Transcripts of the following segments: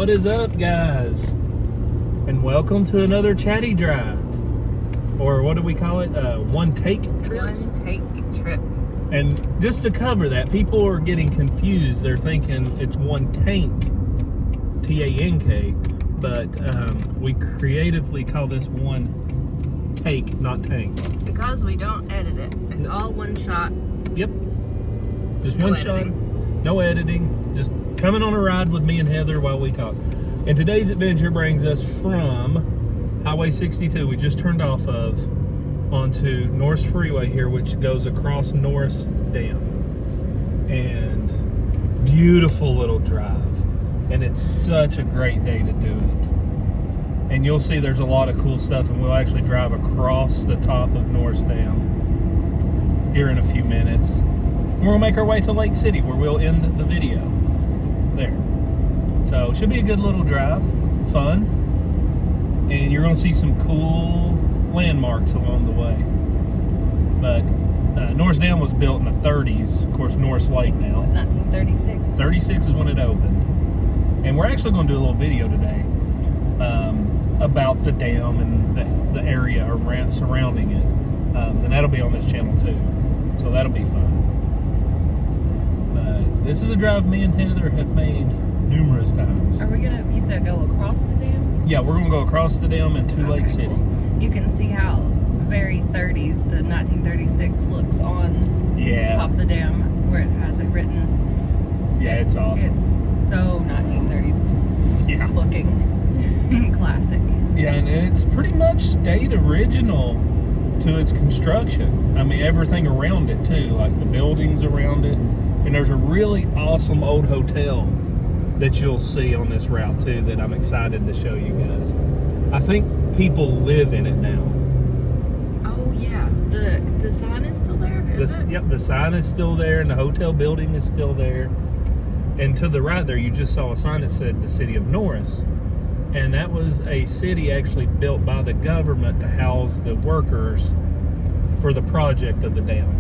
What is up, guys? And welcome to another Chatty drive. Or what do we call it? One take trips? One take trips. And just to cover that, people are getting confused. They're thinking it's one tank, T-A-N-K, but we creatively call this one take, not tank. Because we don't edit it. It's all one shot. Yep. Just No one editing. shot, no editing, just coming on a ride with me and Heather while we talk. And today's adventure brings us from Highway 62, we just turned off of, onto Norris Freeway here, which goes across Norris Dam. And beautiful little drive. And it's such a great day to do it. And you'll see there's a lot of cool stuff, and we'll actually drive across the top of Norris Dam here in a few minutes. And we'll make our way to Lake City, where we'll end the video there. So it should be a good little drive, fun, and you're going to see some cool landmarks along the way. But Norris Dam was built in the 30s, of course, Norris Lake now. 1936. 36 is when it opened. And we're actually going to do a little video today about the dam and the area around, surrounding it. And that'll be on this channel too. So that'll be fun. This is a drive me and Heather have made numerous times. Are we gonna, you said go across the dam? Yeah, we're going to go across the dam into Lake City. Cool. You can see how very 30s the 1936 looks on top of the dam where it has it written. Yeah, it's awesome. It's so 1930s looking. Classic. Yeah, and it's pretty much stayed original to its construction. I mean, everything around it too, like the buildings around it. And there's a really awesome old hotel that you'll see on this route too that I'm excited to show you guys. I think people live in it now. Oh yeah, the sign is still there, is it? Yep, the sign is still there and the hotel building is still there. And to the right there, you just saw a sign that said the city of Norris. And that was a city actually built by the government to house the workers for the project of the dam.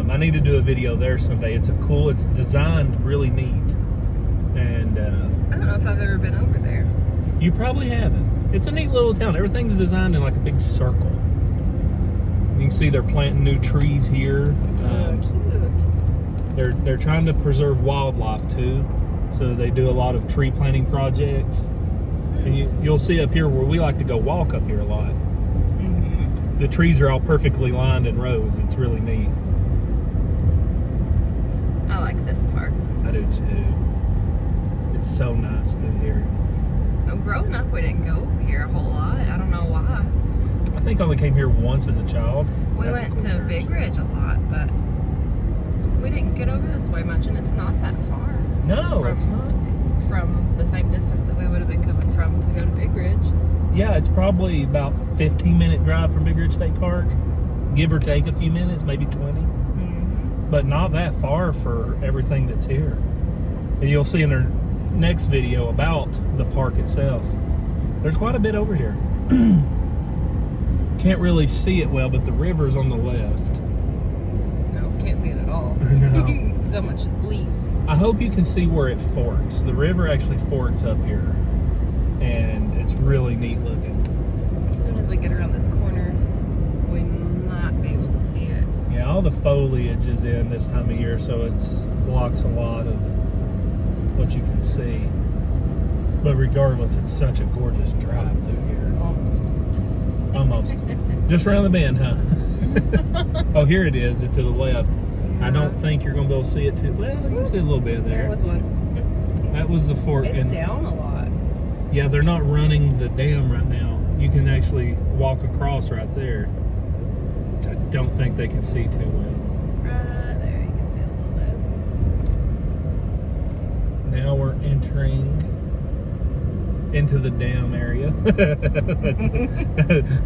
I need to do a video there someday. It's it's designed really neat. And I don't know if I've ever been over there. You probably haven't. It's a neat little town. Everything's designed in like a big circle. You can see they're planting new trees here. Cute. They're trying to preserve wildlife too. So they do a lot of tree planting projects. And you'll see up here where we like to go walk up here a lot. Mm-hmm. The trees are all perfectly lined in rows. It's really neat. I like this park. I do too. It's so nice through here. Growing up, we didn't go here a whole lot. I don't know why. I think I only came here once as a child. We went to Big Ridge a lot, but we didn't get over this way much, and it's not that far. No, it's not. From the same distance that we would have been coming from to go to Big Ridge. Yeah, it's probably about 15-minute drive from Big Ridge State Park. Give or take a few minutes, maybe 20. Mm-hmm. But not that far for everything that's here. And you'll see in our next video about the park itself. There's quite a bit over here. Can't really see it well, but the river's on the left. No, can't see it at all. No. So much leaves. I hope you can see where it forks. The river actually forks up here. And it's really neat looking. As soon as we get around this corner, we might be able to see it. Yeah, all the foliage is in this time of year, so it blocks a lot of what you can see. But regardless, it's such a gorgeous drive through here. Almost. Just around the bend, huh? Oh, here it is. It's to the left. Yeah. I don't think you're going to be able to see it too. Well, you can see a little bit there. There was one. That was the fork. It's down a lot. Yeah, they're not running the dam right now. You can actually walk across right there, which I don't think they can see too well. Right there, you can see a little bit. Now we're entering into the dam area.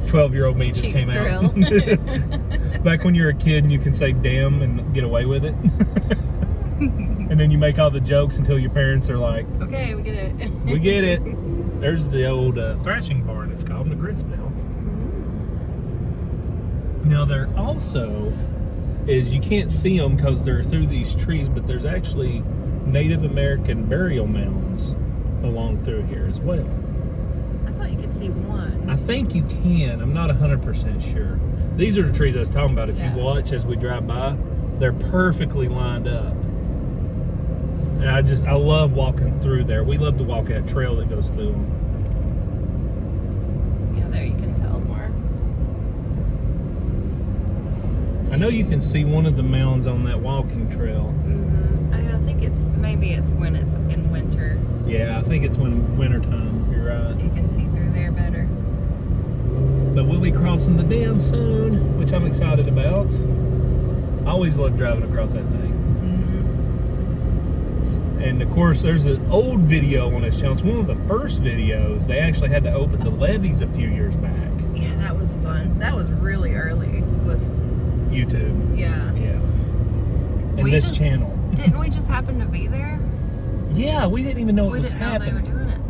12-year-old me just Cheap came thrill. out. Back when you're a kid and you can say damn and get away with it. And then you make all the jokes until your parents are like, okay, we get it. we get it. There's the old thrashing barn, it's called, the grist mill. Now there also is, you can't see them because they're through these trees, but there's actually Native American burial mounds along through here as well. I thought you could see one. I think you can. I'm not 100% sure. These are the trees I was talking about. If you watch as we drive by, they're perfectly lined up. And I love walking through there. We love to walk that trail that goes through them. Yeah, there you can tell more. I know you can see one of the mounds on that walking trail. Mm-hmm. I think maybe it's when it's in winter. Yeah, I think it's when wintertime. You're right. You can see through there better. But we'll be crossing the dam soon, which I'm excited about. I always love driving across that thing. Mm-hmm. And of course, there's an old video on this channel. It's one of the first videos. They actually had to open the levees a few years back. Yeah, that was fun. That was really early with YouTube. Yeah. Yeah. And this channel. Didn't we just happen to be there? Yeah, we didn't even know it was happening. We didn't know they were doing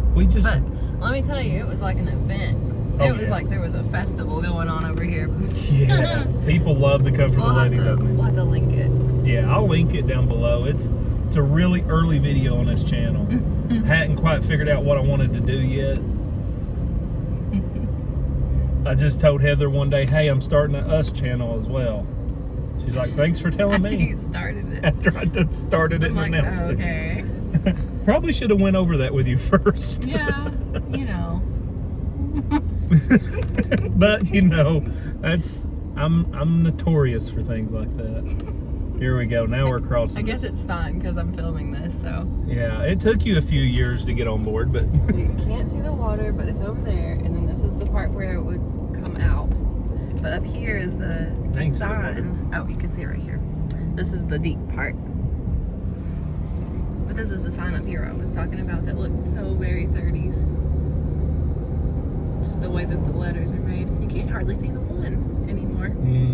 it. We just. But let me tell you, it was like an event. It was like there was a festival going on over here. Yeah, people love to come for the ladies opening. We'll have to link it. Yeah, I'll link it down below. It's a really early video on this channel. Hadn't quite figured out what I wanted to do yet. I just told Heather one day, hey, I'm starting an Us channel as well. She's like, thanks for telling me. After you started it. After I started it and announced it. Okay. Probably should have went over that with you first. Yeah, you know. But you know, I'm notorious for things like that. Here we go. Now we're crossing. I guess it's fine because I'm filming this, so. Yeah, it took you a few years to get on board, but You can't see the water, but it's over there, and then this is the part where it would come out. But up here is the sign. Oh, you can see it right here. This is the deep part. But this is the sign up here I was talking about that looked so very 30s. Just the way that the letters are made. You can't hardly see the one anymore.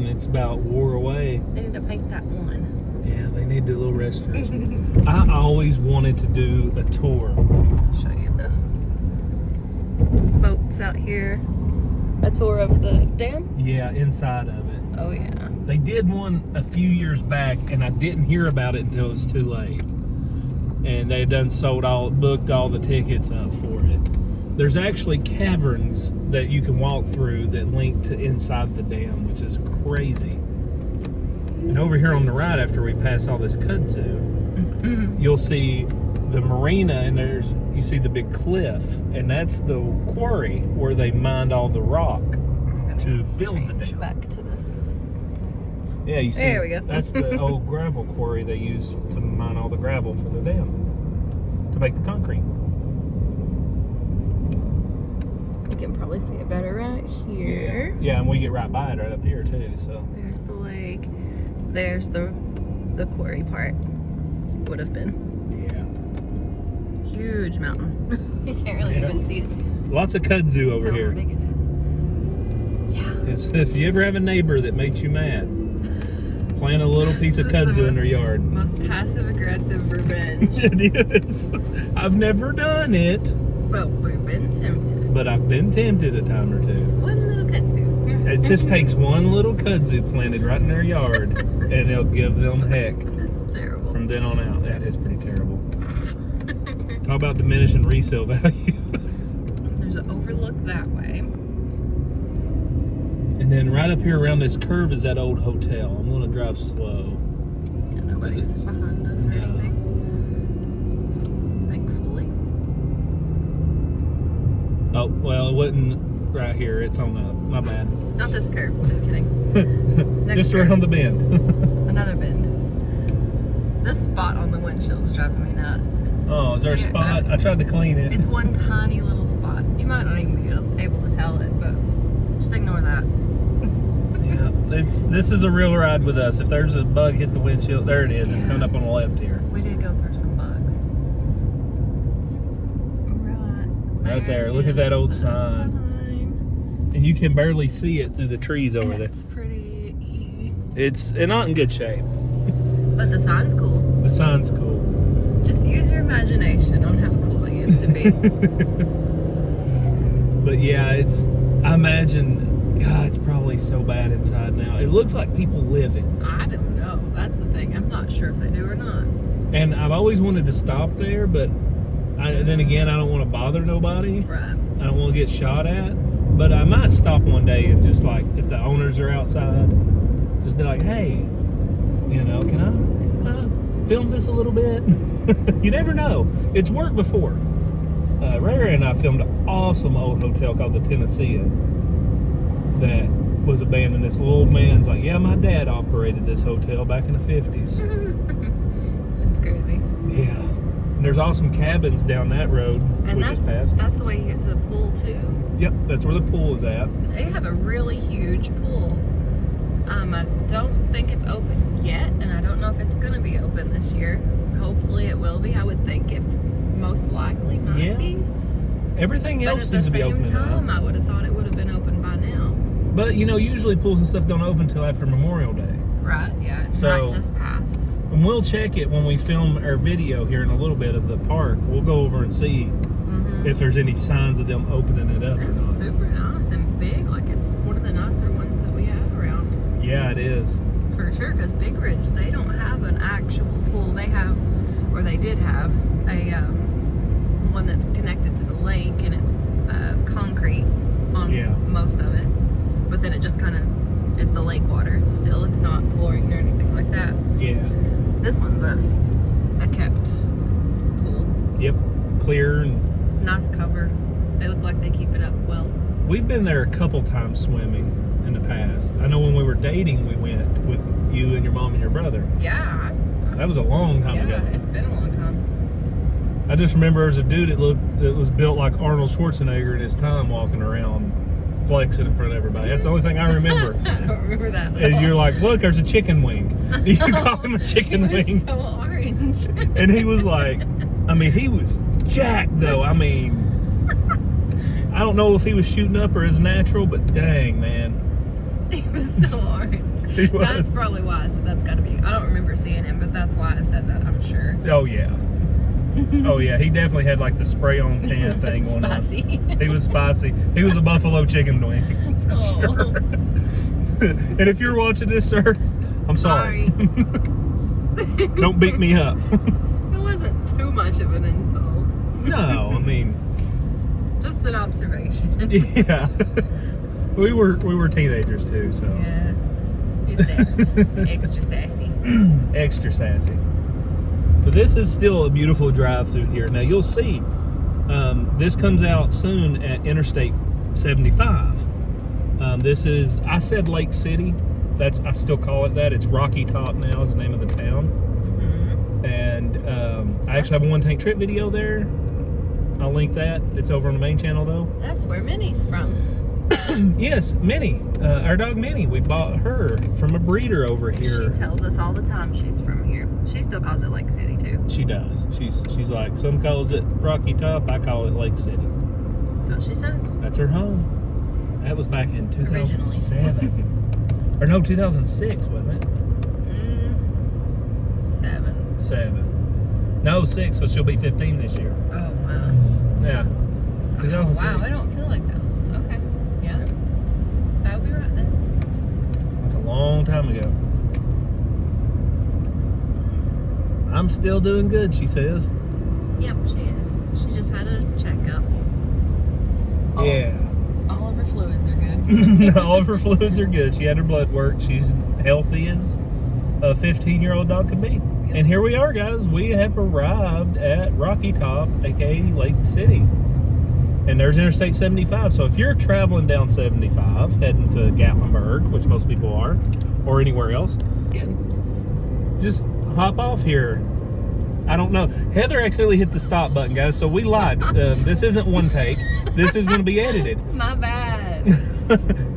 It's about wore away. They need to paint that one. Yeah, they need to do a little restoration. I always wanted to do a tour. I'll show you the boats out here. A tour of the dam? Yeah, inside of it. Oh yeah. They did one a few years back, and I didn't hear about it until it was too late. And they done booked all the tickets up for it. There's actually caverns that you can walk through that link to inside the dam, which is crazy. And over here on the right, after we pass all this kudzu, you'll see the marina, and you see the big cliff, and that's the quarry where they mined all the rock to build the dam. Back to this. Yeah, you see. There we go. That's the old gravel quarry they use to mine all the gravel for the dam to make the concrete. You can probably see it better right here. Yeah, and we get right by it right up here too. So there's the lake. There's the quarry part. Would have been. Yeah. Huge mountain. You can't really even see it. Lots of kudzu over here. How big it is. Yeah. It's, if you ever have a neighbor that makes you mad, plant a little piece of kudzu in their yard. Most passive aggressive revenge. It is. I've never done it. Well, we've been tempted. But I've been tempted a time or two. Just one little kudzu. It just takes one little kudzu planted right in their yard, and it'll give them heck. That's terrible. From then on out, that is pretty terrible. Talk about diminishing resale value. There's an overlook that way. And then right up here around this curve is that old hotel. I'm going to drive slow. Yeah, nobody's behind us or anything. Thankfully. Oh, well, it wasn't right here. It's on the, my bad. Not this curve, just kidding. Next Just curve. around the bend. Another bend. This spot on the windshield is driving me nuts. Oh, is there a spot? I tried to clean it. It's one tiny little spot. You might not even be able to tell it, but just ignore that. Yeah, this is a real ride with us. If there's a bug hit the windshield, there it is. It's coming up on the left here. We did go through some bugs. Right there. Look at that old sign. And you can barely see it through the trees over there. It's pretty. It's not in good shape. But the sign's cool. The sign's cool. Just use your imagination on how cool it used to be. But yeah, I imagine, God, it's probably so bad inside now. It looks like people live in. I don't know. That's the thing. I'm not sure if they do or not. And I've always wanted to stop there, but Then again, I don't want to bother nobody. Right. I don't want to get shot at. But I might stop one day and just like, if the owners are outside, just be like, hey, you know, can I film this a little bit? You never know. It's worked before. Ray Ray and I filmed an awesome old hotel called the Tennessean that was abandoned. This little old man's like, yeah, my dad operated this hotel back in the 50s. That's crazy. Yeah. And there's awesome cabins down that road And we just passed. that's the way you get to the pool too. Yep, that's where the pool is at. They have a really huge pool. I don't think it's open yet, and I don't know if it's going to be open this year. Hopefully it will be. I would think it most likely might be. Everything But else at the seems to be same opening time, up. I would have thought it would have been open by now. But, you know, usually pools and stuff don't open until after Memorial Day. Right, yeah. So- Not just passed. And we'll check it when we film our video here in a little bit of the park. We'll go over and see if there's any signs of them opening it up or It's not. super nice and big. Like, it's one of the nicer ones that we have around. Yeah, it is. For sure, because Big Ridge, they don't have an actual pool. They have, or they did have, a one that's connected to the lake, and it's concrete on most of it. But then it just kind of, it's the lake water still. It's not chlorine or anything like that. Yeah. This one's a kept pool. Yep. Clear. And Nice cover. They look like they keep it up well. we've been there a couple times swimming in the past. I know when we were dating, we went with you and your mom and your brother. Yeah. That was a long time ago. Yeah, it's been a long time. I just remember as a dude, it was built like Arnold Schwarzenegger in his time, walking around, flexing in front of everybody. That's the only thing I remember. I don't remember that. And you're like, look, there's a chicken wing. You call him a chicken He was wing. so orange. And he was like, I mean, he was jacked though. I mean, I don't know if he was shooting up or is natural, but dang, man. He was so orange. He was. That's probably why I said that's got to be. I don't remember seeing him, but that's why I said that, I'm sure. Oh, yeah. Oh, yeah. He definitely had like the spray on tan thing going on. Spicy. He was spicy. He was a buffalo chicken wing, for Oh. sure. And if you're watching this, sir, I'm sorry. Don't beat me up. It wasn't too much of an insult. No, I mean, Just an observation. yeah. We were teenagers too, so. Yeah. You said extra sassy. Extra sassy. But this is still a beautiful drive through here. Now you'll see, this comes out soon at Interstate 75. This is, I said Lake City. I still call it that. It's Rocky Top now is the name of the town. Mm-hmm. And I actually have a one tank trip video there. I'll link that. It's over on the main channel though. That's where Minnie's from. Yes, Minnie, our dog Minnie. We bought her from a breeder over here. She tells us all the time she's from here. She still calls it Lake City too. She does. She's like, some calls it Rocky Top, I call it Lake City. That's what she says. That's her home. That was back in 2007. Or no, 2006, wasn't it? 7. 7. No, 6, so she'll be 15 this year. Oh wow. Yeah. 2006. Wow, I don't feel like that. Okay. Yeah. That would be right then. That's a long time ago. I'm still doing good, she says. Yep, she is. She just had a checkup. Yeah. All of her fluids are good. All of her fluids are good. She had her blood work. She's healthy as a 15-year-old dog could be. Yep. And here we are, guys. We have arrived at Rocky Top, aka Lake City. And there's Interstate 75. So if you're traveling down 75, heading to Gatlinburg, which most people are, or anywhere else, Good. just hop off here. I don't know. Heather accidentally hit the stop button, guys, so we lied. This isn't one take. This is going to be edited. My bad.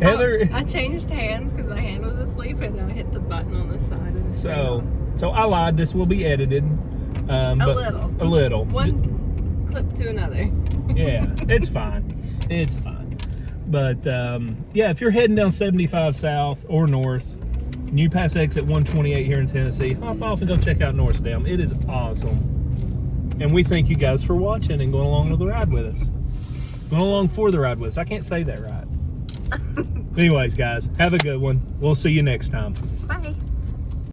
Heather. I changed hands because my hand was asleep and I hit the button on the side of the So I lied. This will be edited. But little. A little. One clip to another. Yeah, it's fine. It's fine. But yeah, if you're heading down 75 south or north, and you pass exit 128 here in Tennessee, hop off and go check out Norris Dam. It is awesome. And we thank you guys for watching and going along with the ride with us. Going along for the ride with us. I can't say that right. Anyways, guys, have a good one. We'll see you next time.